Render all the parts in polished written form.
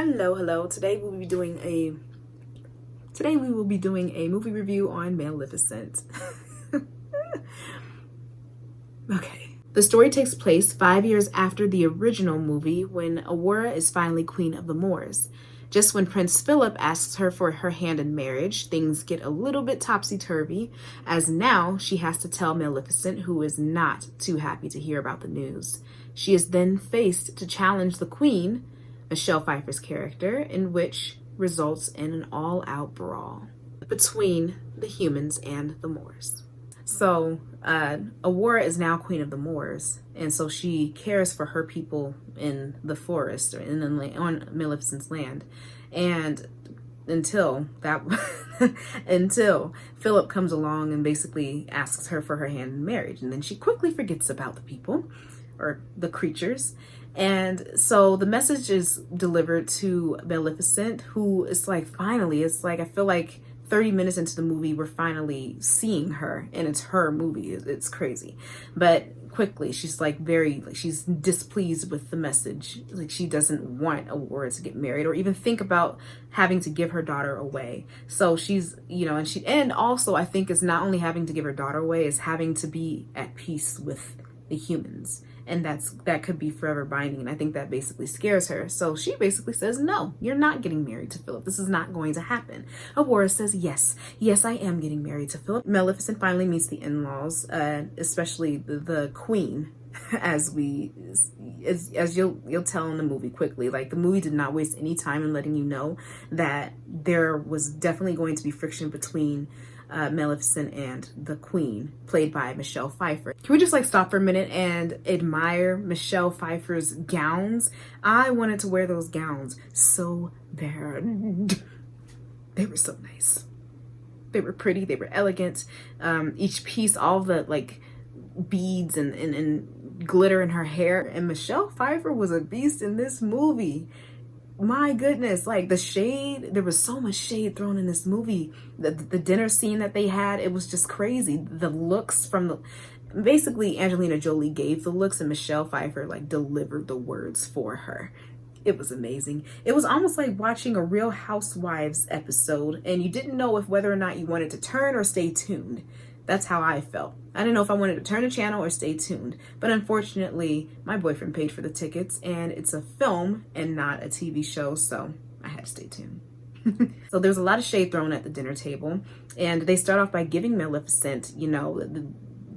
Hello. Today we will be doing a movie review on Maleficent. Okay. The story takes place 5 years after the original movie, when Aurora is finally Queen of the Moors. Just when Prince Philip asks her for her hand in marriage, things get a little bit topsy-turvy, as now she has to tell Maleficent, who is not too happy to hear about the news. She is then faced to challenge the Queen, Michelle Pfeiffer's character, in which results in an all-out brawl between the humans and the Moors. So Aurora is now Queen of the Moors, and so she cares for her people in the forest or on Maleficent's land, and until Philip comes along and basically asks her for her hand in marriage, and then she quickly forgets about the people or the creatures. And so the message is delivered to Maleficent, who is like, finally, it's like, I feel like 30 minutes into the movie, we're finally seeing her, and it's her movie. It's crazy. But quickly, she's like she's displeased with the message. Like, she doesn't want Aurora to get married or even think about having to give her daughter away. So she's, and also I think it's not only having to give her daughter away, it's having to be at peace with the humans. And that could be forever binding. And I think that basically scares her. So she basically says, no, you're not getting married to Philip. This is not going to happen. Aurora says, yes, I am getting married to Philip. Maleficent finally meets the in-laws, especially the Queen, as you'll tell in the movie quickly. Like, the movie did not waste any time in letting you know that there was definitely going to be friction between Maleficent and the Queen, played by Michelle Pfeiffer. Can we just stop for a minute and admire Michelle Pfeiffer's gowns? I wanted to wear those gowns so bad. They were so nice. They were pretty, they were elegant. Each piece, all the beads and glitter in her hair. And Michelle Pfeiffer was a beast in this movie. My goodness, the shade, there was so much shade thrown in this movie. The dinner scene that they had, it was just crazy. The looks basically Angelina Jolie gave the looks, and Michelle Pfeiffer delivered the words for her. It was amazing. It was almost like watching a Real Housewives episode, and you didn't know whether or not you wanted to turn or stay tuned. That's how I felt. I didn't know if I wanted to turn the channel or stay tuned. But unfortunately, my boyfriend paid for the tickets, and it's a film and not a TV show, so I had to stay tuned. So there's a lot of shade thrown at the dinner table, and they start off by giving Maleficent,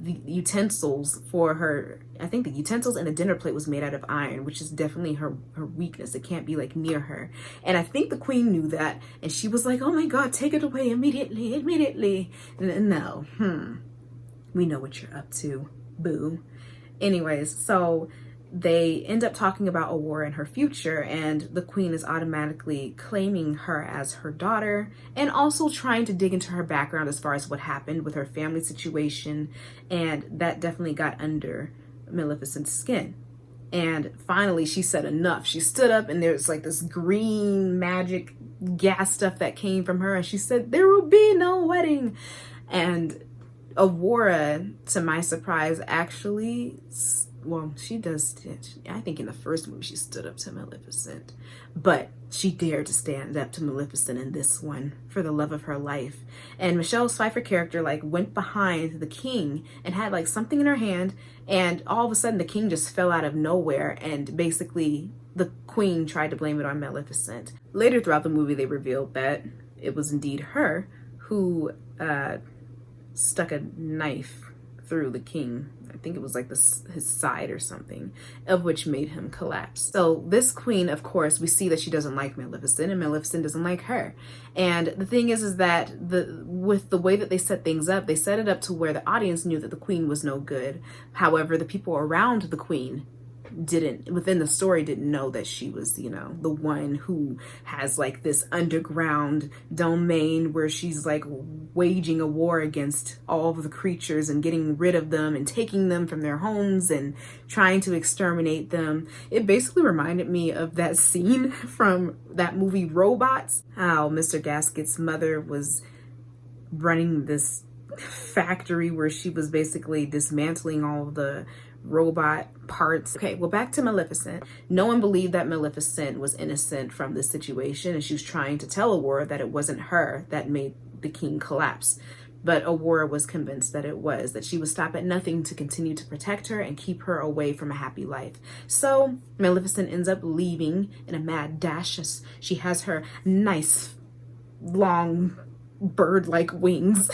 the utensils for her. I think the utensils and the dinner plate was made out of iron, which is definitely her weakness. It can't be near her. And I think the Queen knew that, and she was like, oh my God, take it away immediately. And no, we know what you're up to, boo. Anyways, so they end up talking about Aurora and her future, and the Queen is automatically claiming her as her daughter, and also trying to dig into her background as far as what happened with her family situation, and that definitely got under Maleficent's skin. And finally she said enough. She stood up, and there's this green magic gas stuff that came from her, and she said, there will be no wedding. And Aurora, to my surprise, actually, she does. I think in the first movie she stood up to Maleficent, but she dared to stand up to Maleficent in this one for the love of her life. And Michelle Pfeiffer character went behind the king and had something in her hand, and all of a sudden the king just fell out of nowhere, and basically the Queen tried to blame it on Maleficent. Later throughout the movie, they revealed that it was indeed her who stuck a knife through the king. I think it was his side or something, of which made him collapse. So this Queen, of course, we see that she doesn't like Maleficent, and Maleficent doesn't like her. And the thing is that with the way that they set things up, they set it up to where the audience knew that the Queen was no good. However, the people around the Queen within the story didn't know that she was, the one who has this underground domain where she's waging a war against all of the creatures and getting rid of them and taking them from their homes and trying to exterminate them. It basically reminded me of that scene from that movie Robots, how Mr. Gasket's mother was running this factory where she was basically dismantling all of the robot parts. Okay, well, back to Maleficent. No one believed that Maleficent was innocent from this situation, and she was trying to tell Aurora that it wasn't her that made the king collapse. But Aurora was convinced that it was, that she would stop at nothing to continue to protect her and keep her away from a happy life. So Maleficent ends up leaving in a mad dash as she has her nice long bird-like wings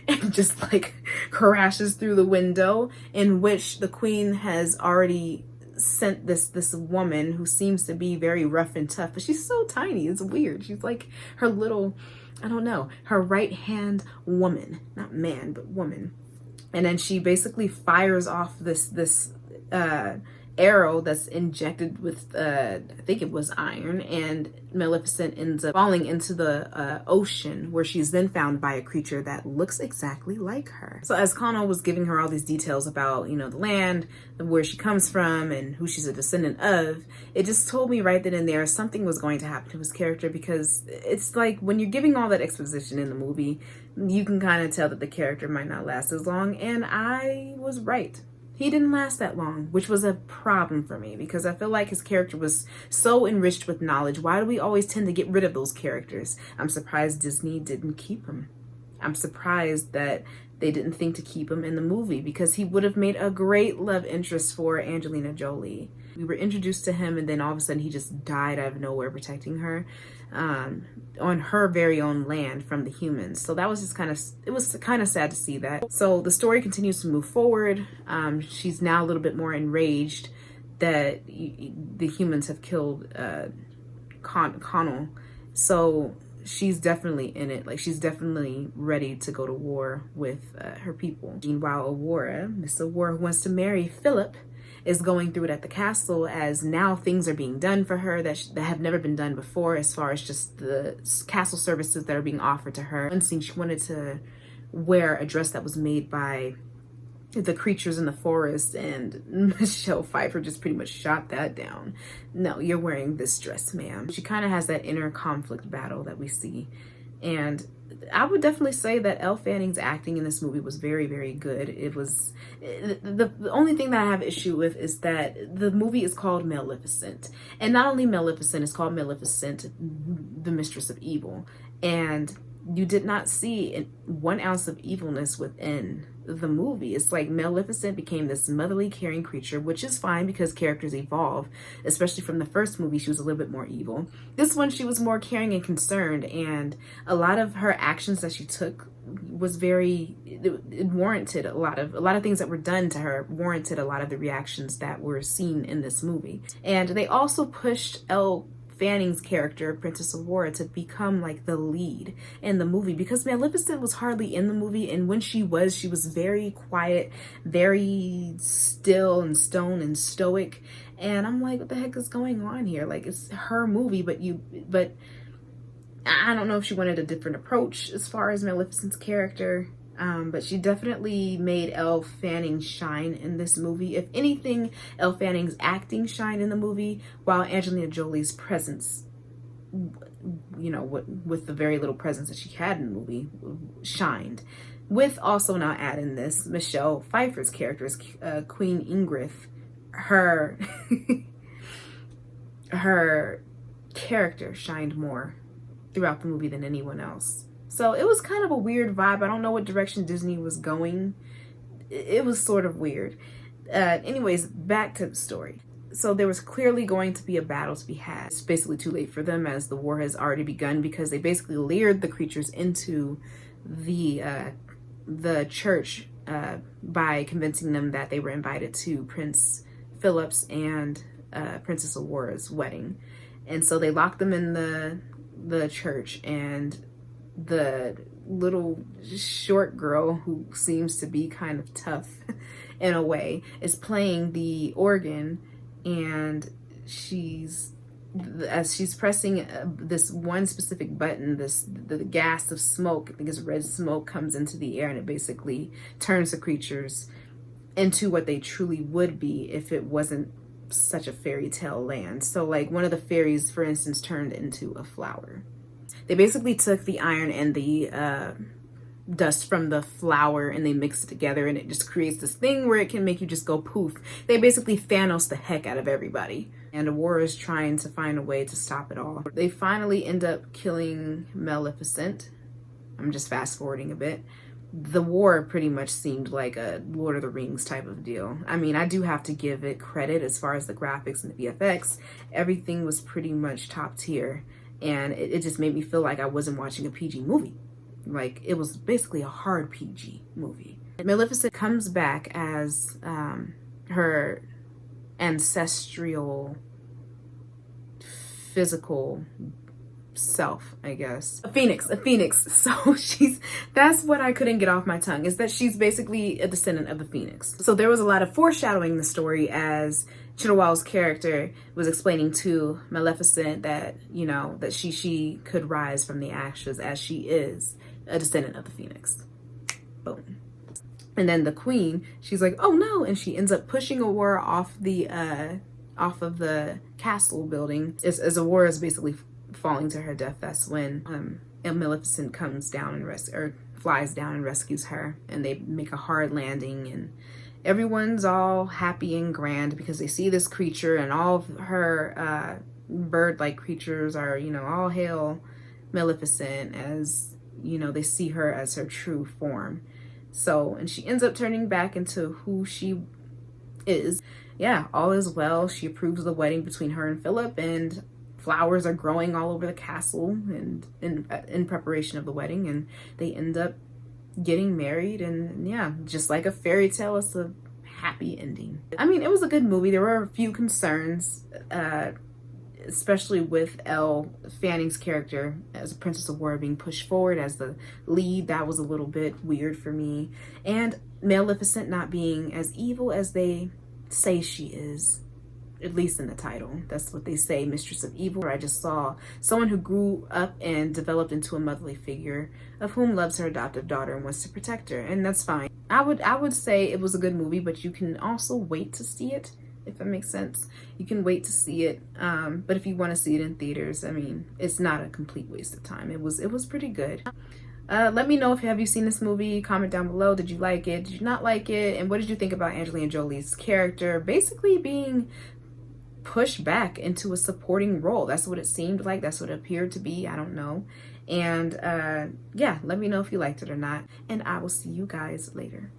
and just like crashes through the window, in which the queen has already sent this woman who seems to be very rough and tough, but she's so tiny. It's weird. She's like her little, I don't know, her right hand woman, not man, but woman. And then she basically fires off this arrow that's injected with I think it was iron, and Maleficent ends up falling into the ocean, where she's then found by a creature that looks exactly like her. So as Connell was giving her all these details about, you know, the land, where she comes from, and who she's a descendant of, it just told me right then and there something was going to happen to his character, because it's like when you're giving all that exposition in the movie, you can kind of tell that the character might not last as long, and I was right. He didn't last that long, which was a problem for me, because I feel like his character was so enriched with knowledge. Why do we always tend to get rid of those characters? I'm surprised Disney didn't keep him. I'm surprised that they didn't think to keep him in the movie, because he would have made a great love interest for Angelina Jolie. We were introduced to him, and then all of a sudden he just died out of nowhere protecting her on her very own land from the humans. So that was just it was kind of sad to see that. So the story continues to move forward. She's now a little bit more enraged that the humans have killed Connell. So she's definitely in it. Like, she's definitely ready to go to war with her people. Meanwhile, Aurora, Miss Aurora, who wants to marry Philip, is going through it at the castle, as now things are being done for her that have never been done before, as far as just the castle services that are being offered to her. One scene, she wanted to wear a dress that was made by the creatures in the forest, and Michelle Pfeiffer just pretty much shot that down. No, you're wearing this dress, ma'am. She kind of has that inner conflict battle that we see, and I would definitely say that Elle Fanning's acting in this movie was very, very good. It was the only thing that I have issue with is that the movie is called Maleficent, and not only Maleficent, it's called Maleficent, the Mistress of Evil, and you did not see 1 ounce of evilness within the movie. It's like Maleficent became this motherly, caring creature, which is fine because characters evolve. Especially from the first movie, she was a little bit more evil. This one, she was more caring and concerned, and a lot of her actions that she took was it warranted a lot of things that were done to her warranted a lot of the reactions that were seen in this movie. And they also pushed Elle Fanning's character, Princess Aurora, to become like the lead in the movie, because Maleficent was hardly in the movie, and when she was very quiet, very still and stone and stoic, and I'm like, what the heck is going on here? Like, it's her movie, but I don't know if she wanted a different approach as far as Maleficent's character. But she definitely made Elle Fanning shine in this movie. If anything, Elle Fanning's acting shined in the movie, while Angelina Jolie's presence, you know, with the very little presence that she had in the movie, shined. With also, now add in this, Michelle Pfeiffer's character is Queen Ingrith. Her character shined more throughout the movie than anyone else. So it was kind of a weird vibe. I don't know what direction Disney was going. It was sort of weird. Anyways, back to the story. So there was clearly going to be a battle to be had. It's basically too late for them, as the war has already begun, because they basically lured the creatures into the church by convincing them that they were invited to Prince Phillips and Princess Aurora's wedding. And so they locked them in the church, and the little short girl, who seems to be kind of tough in a way, is playing the organ, and as she's pressing this one specific button, the gas of smoke, I think it's red smoke, comes into the air, and it basically turns the creatures into what they truly would be if it wasn't such a fairy tale land. So like, one of the fairies, for instance, turned into a flower. They basically took the iron and the dust from the flour and they mix it together and it just creates this thing where it can make you just go poof. They basically Thanos the heck out of everybody. And Aurora is trying to find a way to stop it all. They finally end up killing Maleficent. I'm just fast forwarding a bit. The war pretty much seemed like a Lord of the Rings type of deal. I mean, I do have to give it credit as far as the graphics and the VFX. Everything was pretty much top tier. And it just made me feel like I wasn't watching a PG movie. Like, it was basically a hard PG movie. Maleficent comes back as her ancestral physical self, I guess. A phoenix. So that's what I couldn't get off my tongue, is that she's basically a descendant of the phoenix. So there was a lot of foreshadowing in the story as Chiwetel's character was explaining to Maleficent that, you know, that she could rise from the ashes as she is a descendant of the phoenix. Boom. And then the queen, she's like, oh no, and she ends up pushing Aurora off of the castle building. As Aurora is basically falling to her death, that's when Maleficent comes down and flies down and rescues her, and they make a hard landing, and everyone's all happy and grand because they see this creature, and all of her bird-like creatures are, you know, all hail Maleficent, as, you know, they see her as her true form. So, and she ends up turning back into who she is. Yeah, all is well. She approves of the wedding between her and Philip, and flowers are growing all over the castle and in preparation of the wedding, and they end up getting married. And yeah, just like a fairy tale, it's a happy ending. I mean, it was a good movie. There were a few concerns, especially with Elle Fanning's character as a Princess Aurora being pushed forward as the lead. That was a little bit weird for me. And Maleficent not being as evil as they say she is, at least in the title. That's what they say, Mistress of Evil. I just saw someone who grew up and developed into a motherly figure of whom loves her adoptive daughter and wants to protect her, and that's fine. I would say it was a good movie, but you can also wait to see it, if that makes sense. You can wait to see it, but if you want to see it in theaters, I mean, it's not a complete waste of time. It was pretty good. Let me know if have you seen this movie. Comment down below. Did you like it? Did you not like it? And what did you think about Angelina Jolie's character basically being pushed back into a supporting role? That's what it seemed like. That's what it appeared to be. I don't know. And yeah, let me know if you liked it or not. And I will see you guys later.